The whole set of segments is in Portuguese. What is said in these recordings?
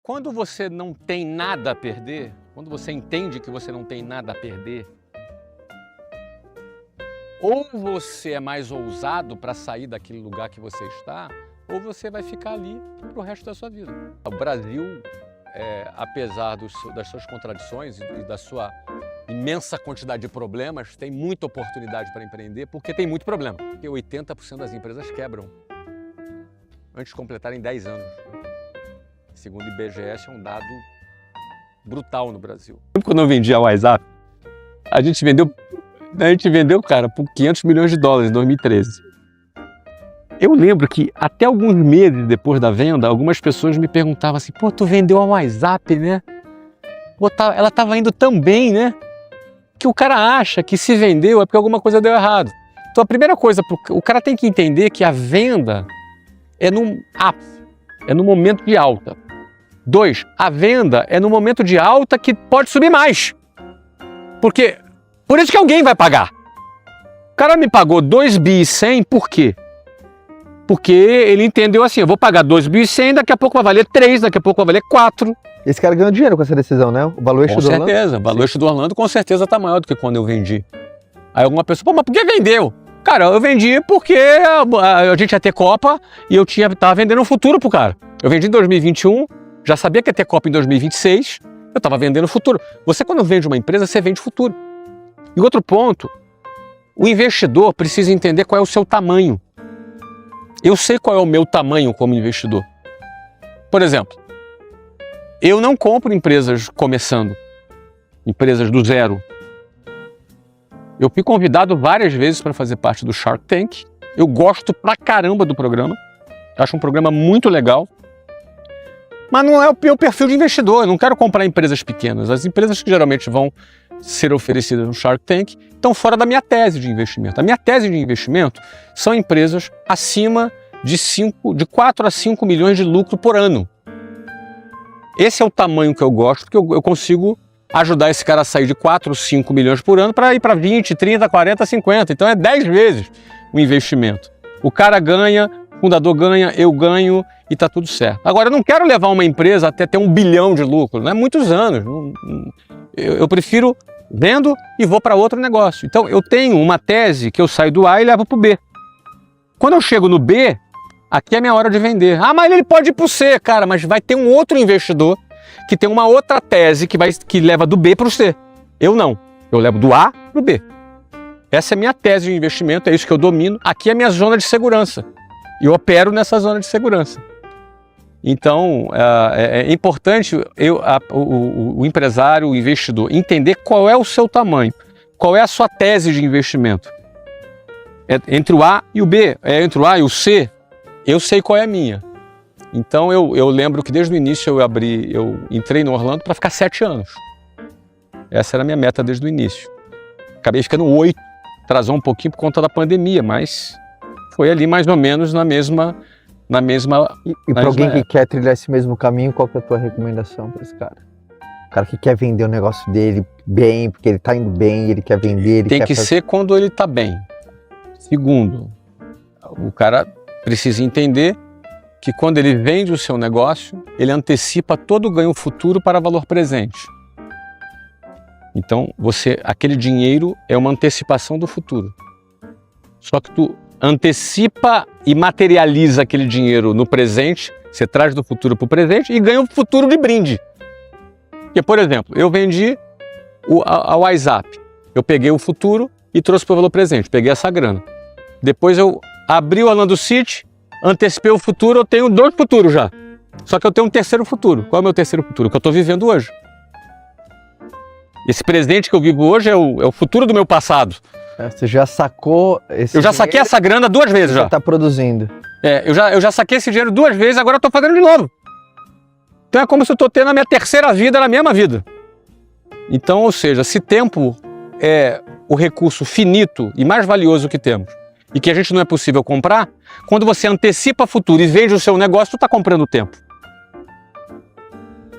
Quando você não tem nada a perder, quando você entende que você não tem nada a perder, ou você é mais ousado para sair daquele lugar que você está, ou você vai ficar ali para o resto da sua vida. O Brasil, apesar das suas contradições e da sua imensa quantidade de problemas, tem muita oportunidade para empreender, porque tem muito problema. Porque 80% das empresas quebram antes de completarem 10 anos. Segundo o IBGE, é um dado brutal no Brasil. Quando eu vendi a WhatsApp, a gente vendeu, cara, por 500 milhões de dólares em 2013. Eu lembro que até alguns meses depois da venda, algumas pessoas me perguntavam assim, pô, tu vendeu a WhatsApp, né? Pô, ela estava indo tão bem, né? Que o cara acha que se vendeu é porque alguma coisa deu errado. Então a primeira coisa, o cara tem que entender que a venda é num ápice, é no momento de alta. 2, a venda é no momento de alta que pode subir mais. Por isso que alguém vai pagar. O cara me pagou 2 bi e 100, por quê? Porque ele entendeu assim, eu vou pagar 2 bi e 100, daqui a pouco vai valer 3, daqui a pouco vai valer 4. Esse cara ganhou dinheiro com essa decisão, né? O valuation do Orlando? Com certeza, o valuation do Orlando com certeza está maior do que quando eu vendi. Aí alguma pessoa, pô, mas por que vendeu? Cara, eu vendi porque a gente ia ter Copa e eu estava vendendo um futuro pro cara. Eu vendi em 2021, já sabia que ia ter Copa em 2026, eu estava vendendo futuro. Você, quando vende uma empresa, você vende futuro. E outro ponto, o investidor precisa entender qual é o seu tamanho. Eu sei qual é o meu tamanho como investidor. Por exemplo, eu não compro empresas começando, empresas do zero. Eu fui convidado várias vezes para fazer parte do Shark Tank. Eu gosto pra caramba do programa. Acho um programa muito legal. Mas não é o meu perfil de investidor. Eu não quero comprar empresas pequenas. As empresas que geralmente vão ser oferecidas no Shark Tank estão fora da minha tese de investimento. A minha tese de investimento são empresas acima de 4 a 5 milhões de lucro por ano. Esse é o tamanho que eu gosto, porque eu consigo ajudar esse cara a sair de 4, 5 milhões por ano para ir para 20, 30, 40, 50. Então é 10 vezes o investimento. O cara ganha, o fundador ganha, eu ganho e está tudo certo. Agora, eu não quero levar uma empresa até ter 1 bilhão de lucro, não é muitos anos. Eu prefiro vendo e vou para outro negócio. Então eu tenho uma tese que eu saio do A e levo para o B. Quando eu chego no B, aqui é a minha hora de vender. Ah, mas ele pode ir para o C, cara, mas vai ter um outro investidor que tem uma outra tese que leva do B para o C. Eu não. Eu levo do A para o B. Essa é a minha tese de investimento, é isso que eu domino. Aqui é a minha zona de segurança. E eu opero nessa zona de segurança. Então, é importante o empresário, o investidor, entender qual é o seu tamanho, qual é a sua tese de investimento. Entre o A e o B, entre o A e o C, eu sei qual é a minha. Então eu lembro que desde o início eu entrei no Orlando para ficar 7 anos. Essa era a minha meta desde o início. Acabei ficando 8, atrasou um pouquinho por conta da pandemia, mas foi ali mais ou menos na mesma. E para alguém que quer trilhar esse mesmo caminho, qual que é a tua recomendação para esse cara? O cara que quer vender o negócio dele bem, porque ele está indo bem, ele quer vender. Tem que ser quando ele está bem. Segundo, o cara precisa entender que quando ele vende o seu negócio, ele antecipa todo o ganho futuro para valor presente. Então, aquele dinheiro é uma antecipação do futuro. Só que tu antecipa e materializa aquele dinheiro no presente, você traz do futuro para o presente e ganha o futuro de brinde. Porque, por exemplo, eu vendi a WhatsApp, eu peguei o futuro e trouxe para o valor presente, peguei essa grana. Depois eu abri o Orlando City, antecipei o futuro, eu tenho 2 futuros já. Só que eu tenho um terceiro futuro. Qual é o meu terceiro futuro? O que eu estou vivendo hoje. Esse presente que eu vivo hoje é o futuro do meu passado. Você já sacou esse Eu já saquei essa grana 2 vezes já. Está produzindo. Eu já saquei esse dinheiro 2 vezes, agora eu estou fazendo de novo. Então é como se eu estou tendo a minha terceira vida na mesma vida. Então, ou seja, se tempo é o recurso finito e mais valioso que temos, e que a gente não é possível comprar, quando você antecipa futuro e vende o seu negócio, tu está comprando tempo.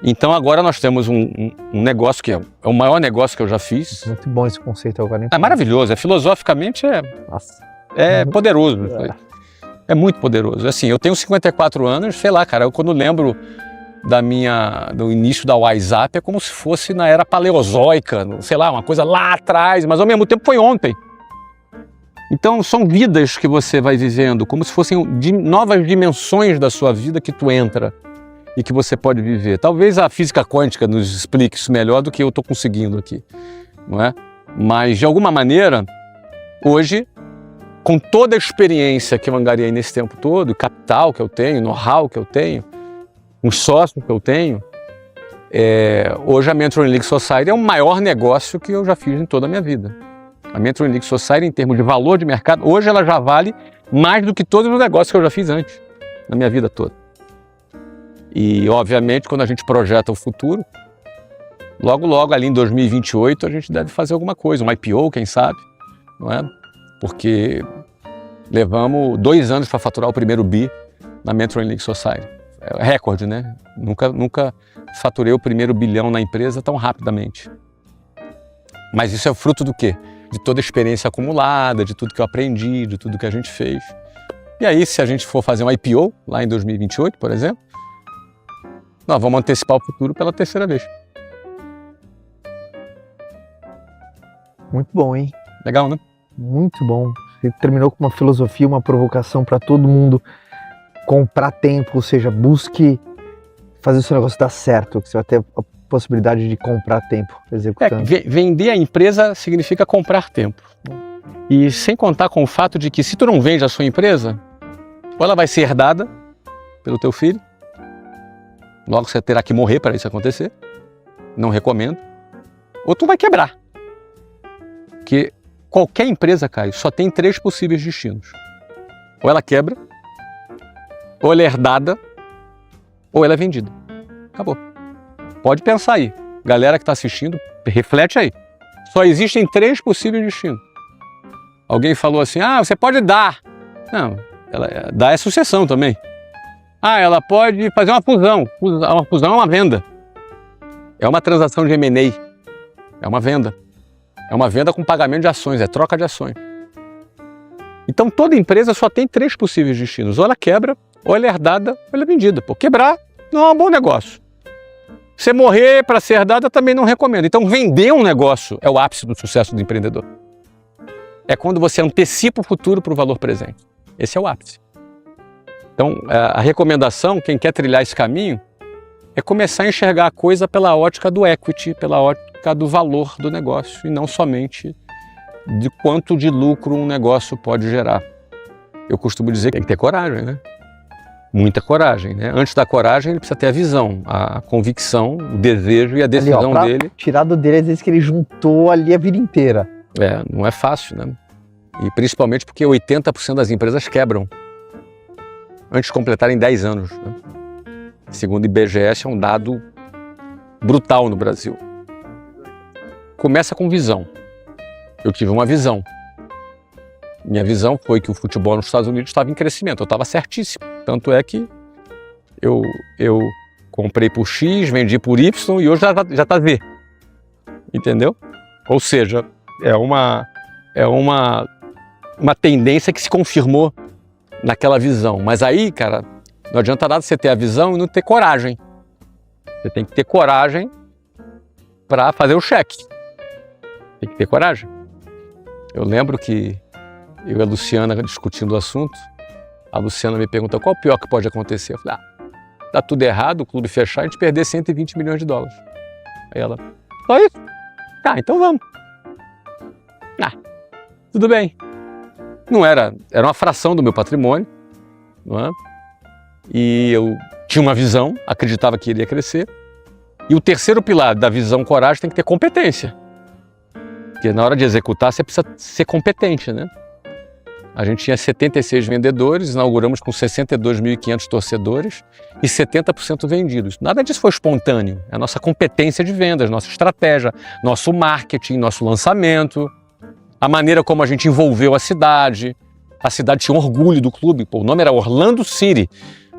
Então agora nós temos um negócio que é o maior negócio que eu já fiz. Muito bom esse conceito agora. É maravilhoso, filosoficamente é poderoso. É muito poderoso. Assim, eu tenho 54 anos, sei lá, cara, eu quando lembro do início da WhatsApp é como se fosse na era paleozoica, sei lá, uma coisa lá atrás, mas ao mesmo tempo foi ontem. Então são vidas que você vai vivendo, como se fossem novas dimensões da sua vida que tu entra e que você pode viver. Talvez a física quântica nos explique isso melhor do que eu estou conseguindo aqui, não é? Mas de alguma maneira, hoje, com toda a experiência que eu angariei nesse tempo todo, capital que eu tenho, know-how que eu tenho, os sócios que eu tenho, hoje a Mentoring League Society é o maior negócio que eu já fiz em toda a minha vida. A Mentoring League Society, em termos de valor de mercado, hoje ela já vale mais do que todos os negócios que eu já fiz antes, na minha vida toda. E, obviamente, quando a gente projeta o futuro, logo ali em 2028 a gente deve fazer alguma coisa, um IPO, quem sabe, não é? Porque levamos 2 anos para faturar o primeiro bi na Mentoring League Society. É recorde, né? Nunca faturei o primeiro bilhão na empresa tão rapidamente. Mas isso é fruto do quê? De toda a experiência acumulada, de tudo que eu aprendi, de tudo que a gente fez. E aí, se a gente for fazer um IPO lá em 2028, por exemplo, nós vamos antecipar o futuro pela 3ª vez. Muito bom, hein? Legal, né? Muito bom. Você terminou com uma filosofia, uma provocação para todo mundo comprar tempo, ou seja, busque fazer o seu negócio dar certo, que você vai ter a possibilidade de comprar tempo executando. Vender a empresa significa comprar tempo. E sem contar com o fato de que se tu não vende a sua empresa, ou ela vai ser herdada pelo teu filho, logo você terá que morrer para isso acontecer, não recomendo, ou tu vai quebrar. Porque qualquer empresa, Caio, só tem 3 possíveis destinos. Ou ela quebra, ou ela é herdada, ou ela é vendida. Acabou. Pode pensar aí. Galera que está assistindo, reflete aí. Só existem 3 possíveis destinos. Alguém falou assim, você pode dar. Não, dar é sucessão também. Ela pode fazer uma fusão. Uma fusão é uma venda. É uma transação de M&A. É uma venda. É uma venda com pagamento de ações, é troca de ações. Então toda empresa só tem 3 possíveis destinos. Ou ela quebra, ou ela é herdada, ou ela é vendida. Por quebrar não é um bom negócio. Você morrer para ser herdada também não recomendo. Então vender um negócio é o ápice do sucesso do empreendedor. É quando você antecipa o futuro para o valor presente. Esse é o ápice. Então a recomendação, quem quer trilhar esse caminho, é começar a enxergar a coisa pela ótica do equity, pela ótica do valor do negócio e não somente de quanto de lucro um negócio pode gerar. Eu costumo dizer que tem que ter coragem, né? Muita coragem, né? Antes da coragem, ele precisa ter a visão, a convicção, o desejo e a decisão dele. Tirado dele, às vezes, que ele juntou ali a vida inteira. Não é fácil, né? E principalmente porque 80% das empresas quebram antes de completarem 10 anos. Né? Segundo o IBGE, é um dado brutal no Brasil. Começa com visão. Eu tive uma visão. Minha visão foi que o futebol nos Estados Unidos estava em crescimento. Eu estava certíssimo. Tanto é que eu comprei por X, vendi por Y e hoje já está Z. Entendeu? Ou seja, é uma tendência que se confirmou naquela visão. Mas aí, cara, não adianta nada você ter a visão e não ter coragem. Você tem que ter coragem para fazer o cheque. Tem que ter coragem. Eu lembro que eu e a Luciana discutindo o assunto, a Luciana me perguntou qual o pior que pode acontecer. Eu falei, dá tudo errado, o clube fechar e a gente perder 120 milhões de dólares. Aí ela, só isso? Então vamos. Tudo bem. Não era uma fração do meu patrimônio, não é? E eu tinha uma visão, acreditava que iria crescer. E o terceiro pilar da visão coragem tem que ter competência. Porque na hora de executar você precisa ser competente, né? A gente tinha 76 vendedores, inauguramos com 62.500 torcedores e 70% vendidos. Nada disso foi espontâneo. É a nossa competência de vendas, nossa estratégia, nosso marketing, nosso lançamento, a maneira como a gente envolveu a cidade. A cidade tinha orgulho do clube, o nome era Orlando City.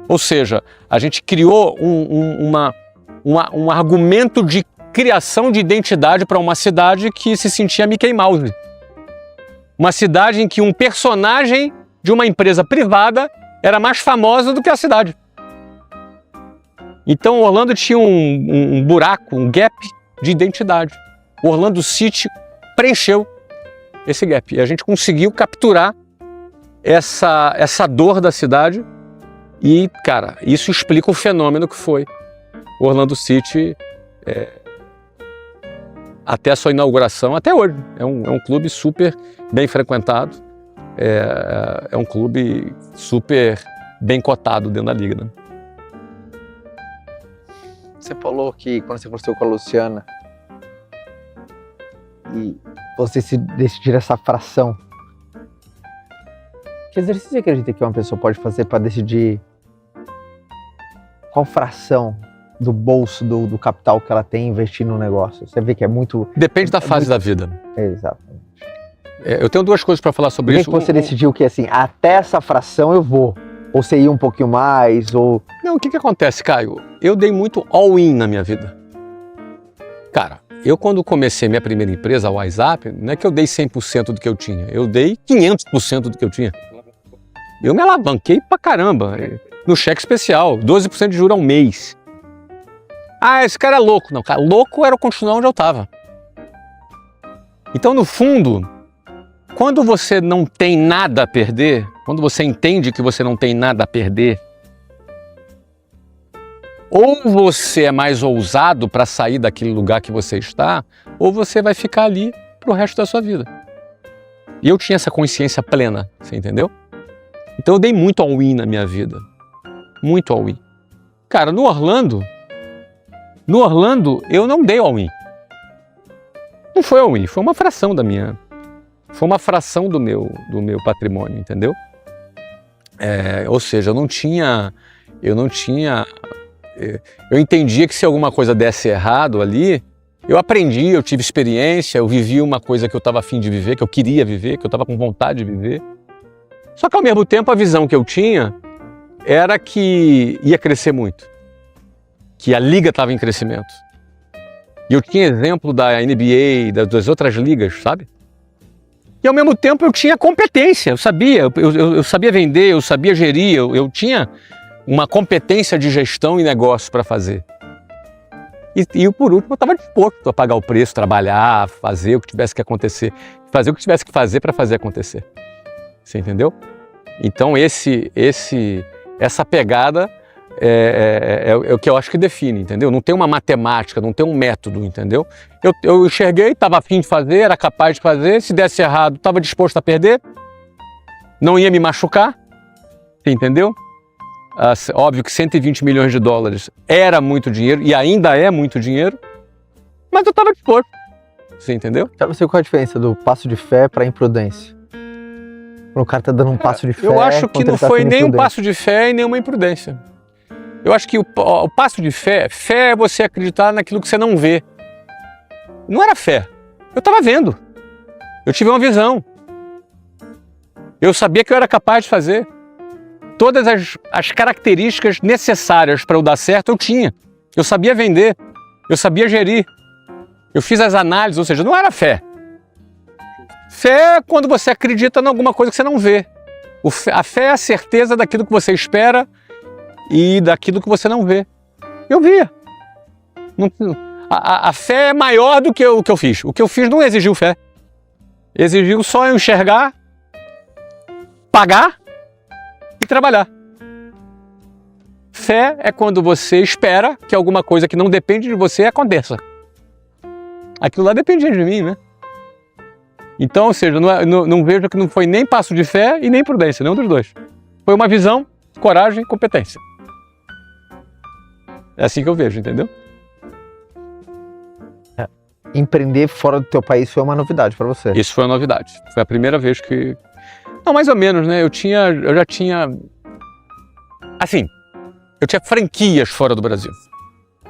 Ou seja, a gente criou um argumento de criação de identidade para uma cidade que se sentia Mickey Mouse. Uma cidade em que um personagem de uma empresa privada era mais famosa do que a cidade. Então, Orlando tinha um buraco, um gap de identidade. O Orlando City preencheu esse gap. E a gente conseguiu capturar essa dor da cidade e, cara, isso explica o fenômeno que foi o Orlando City até a sua inauguração, até hoje. É um clube super bem frequentado, é um clube super bem cotado dentro da liga, né? Você falou que quando você conversou com a Luciana e você se decidir essa fração, que exercício você acredita que uma pessoa pode fazer para decidir qual fração do bolso, do capital que ela tem investir no negócio? Você vê que é muito... Depende da fase da vida. Exatamente. Eu tenho duas coisas para falar sobre isso. Por que você decidiu que assim, até essa fração eu vou? Ou você ia um pouquinho mais, ou... Não, o que acontece, Caio? Eu dei muito all-in na minha vida. Cara, eu quando comecei minha primeira empresa, a WhatsApp, não é que eu dei 100% do que eu tinha, eu dei 500% do que eu tinha. Eu me alavanquei pra caramba, no cheque especial, 12% de juros ao mês. Ah, esse cara é louco. Não, cara, louco era continuar onde eu estava. Então, no fundo, quando você não tem nada a perder, quando você entende que você não tem nada a perder, ou você é mais ousado para sair daquele lugar que você está, ou você vai ficar ali pro resto da sua vida. E eu tinha essa consciência plena, você entendeu? Então eu dei muito all-in na minha vida. Muito all-in. Cara, no Orlando eu não dei all-in. Não foi all-in, foi uma fração da minha... Foi uma fração do meu patrimônio, entendeu? Ou seja, eu entendia que se alguma coisa desse errado ali, eu aprendi, eu tive experiência, eu vivi uma coisa que eu estava a fim de viver, que eu queria viver, que eu estava com vontade de viver. Só que ao mesmo tempo a visão que eu tinha era que ia crescer muito, que a liga estava em crescimento. E eu tinha exemplo da NBA, das outras ligas, sabe? E ao mesmo tempo eu tinha competência, eu sabia vender, eu sabia gerir, eu tinha uma competência de gestão e negócio para fazer. E por último eu estava disposto a pagar o preço, trabalhar, fazer o que tivesse que acontecer, fazer o que tivesse que fazer para fazer acontecer. Você entendeu? Então essa pegada é o que eu acho que define, entendeu? Não tem uma matemática, não tem um método, entendeu? Eu enxerguei, estava a fim de fazer, era capaz de fazer, se desse errado, estava disposto a perder, não ia me machucar, entendeu? Óbvio que 120 milhões de dólares era muito dinheiro e ainda é muito dinheiro, mas eu estava disposto, você entendeu? Sabe qual é a diferença do passo de fé para imprudência? Quando o cara tá dando um passo de fé... Eu acho que não foi nem um passo de fé e nem uma imprudência. Eu acho que o passo de fé é você acreditar naquilo que você não vê. Não era fé. Eu estava vendo. Eu tive uma visão. Eu sabia que eu era capaz de fazer. Todas as características necessárias para eu dar certo eu tinha. Eu sabia vender. Eu sabia gerir. Eu fiz as análises, ou seja, não era fé. Fé é quando você acredita em alguma coisa que você não vê. A fé é a certeza daquilo que você espera e daquilo que você não vê. Eu via. A fé é maior do que o que eu fiz. O que eu fiz não exigiu fé. Exigiu só eu enxergar, pagar e trabalhar. Fé é quando você espera que alguma coisa que não depende de você aconteça. Aquilo lá dependia de mim, né? Então, ou seja, não vejo que não foi nem passo de fé e nem prudência, nenhum dos dois. Foi uma visão, coragem e competência. É assim que eu vejo, entendeu? Empreender fora do teu país foi uma novidade para você? Isso foi uma novidade. Foi a primeira vez que... Não, mais ou menos, né? Eu já tinha... Assim, eu tinha franquias fora do Brasil.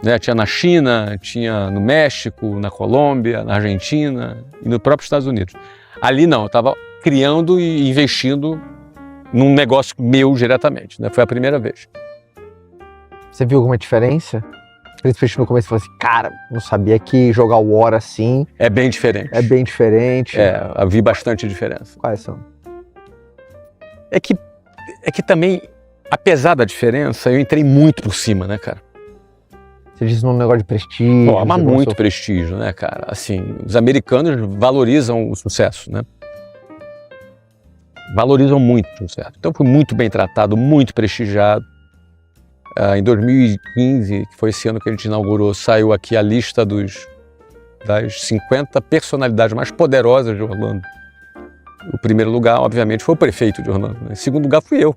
Né? Tinha na China, tinha no México, na Colômbia, na Argentina e no próprio Estados Unidos. Ali não, eu estava criando e investindo num negócio meu diretamente, né? Foi a primeira vez. Você viu alguma diferença? Principalmente no começo, você falou assim, cara, não sabia que jogar o War assim... É bem diferente. É bem diferente. Eu vi bastante diferença. Quais são? É que também, apesar da diferença, eu entrei muito por cima, né, cara? Você diz num negócio de prestígio. Pô, mas muito prestígio, né, cara? Assim, os americanos valorizam o sucesso, né? Valorizam muito o sucesso. Então, fui muito bem tratado, muito prestigiado. Em 2015, que foi esse ano que a gente inaugurou, saiu aqui a lista das 50 personalidades mais poderosas de Orlando. O primeiro lugar, obviamente, foi o prefeito de Orlando, né? Em segundo lugar, fui eu.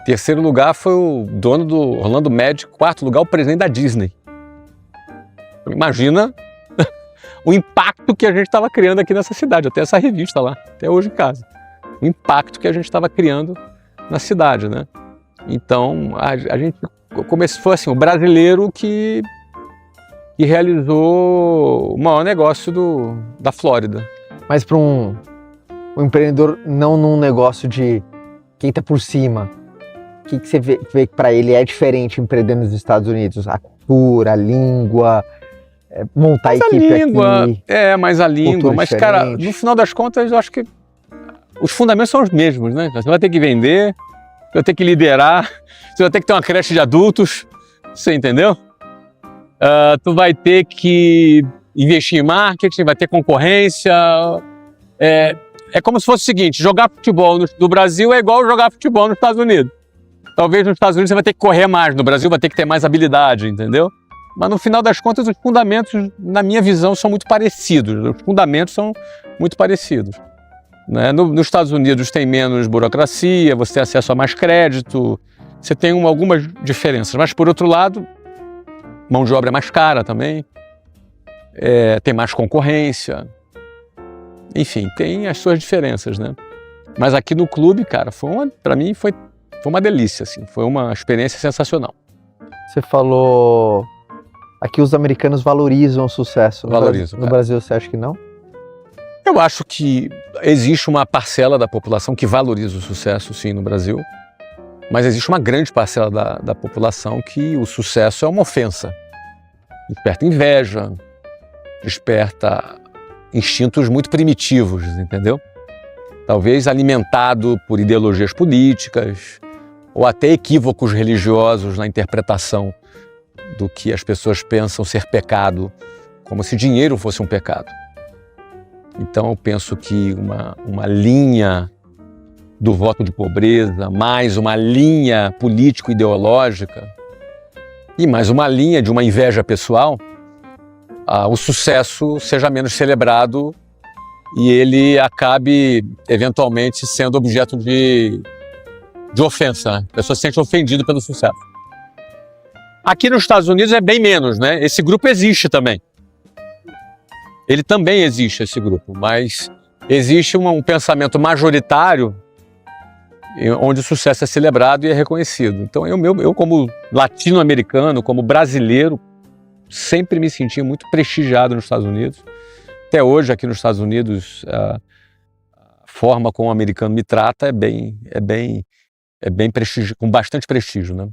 Terceiro lugar foi o dono do Orlando Magic. Quarto lugar, o presidente da Disney. Imagina o impacto que a gente estava criando aqui nessa cidade. Eu tenho essa revista lá, até hoje em casa. O impacto que a gente estava criando na cidade, né? Então, a gente foi assim, o brasileiro que realizou o maior negócio da Flórida. Mas para um empreendedor, não num negócio de quem está por cima, o que você vê que para ele é diferente empreender nos Estados Unidos? A cultura, a língua, montar a equipe aqui. Mas a língua. Mas, cara, no final das contas, eu acho que os fundamentos são os mesmos, né? Você vai ter que vender, você vai ter que liderar, você vai ter que ter uma creche de adultos, você entendeu? Tu vai ter que investir em marketing, vai ter concorrência. É como se fosse o seguinte, jogar futebol no Brasil é igual jogar futebol nos Estados Unidos. Talvez nos Estados Unidos você vai ter que correr mais, no Brasil vai ter que ter mais habilidade, entendeu? Mas no final das contas os fundamentos, na minha visão, são muito parecidos. Os fundamentos são muito parecidos, né? Nos Estados Unidos tem menos burocracia, você tem acesso a mais crédito, você tem algumas diferenças. Mas, por outro lado, mão de obra é mais cara também, tem mais concorrência, enfim, tem as suas diferenças, né? Mas aqui no clube, cara, para mim foi uma delícia, assim, foi uma experiência sensacional. Você falou, aqui os americanos valorizam o sucesso. Valorizam. No Brasil, você acha que não? Eu acho que existe uma parcela da população que valoriza o sucesso, sim, no Brasil, mas existe uma grande parcela da população que o sucesso é uma ofensa. Desperta inveja, desperta instintos muito primitivos, entendeu? Talvez alimentado por ideologias políticas ou até equívocos religiosos na interpretação do que as pessoas pensam ser pecado, como se dinheiro fosse um pecado. Então eu penso que uma linha do voto de pobreza, mais uma linha político-ideológica e mais uma linha de uma inveja pessoal, o sucesso seja menos celebrado e ele acabe eventualmente sendo objeto de ofensa, né? A pessoa se sente ofendida pelo sucesso. Aqui nos Estados Unidos é bem menos, né? Esse grupo existe também. Ele também existe, esse grupo, mas existe um pensamento majoritário onde o sucesso é celebrado e é reconhecido. Então eu como latino-americano, como brasileiro, sempre me senti muito prestigiado nos Estados Unidos. Até hoje, aqui nos Estados Unidos, a forma como o americano me trata é bem com bastante prestígio, né?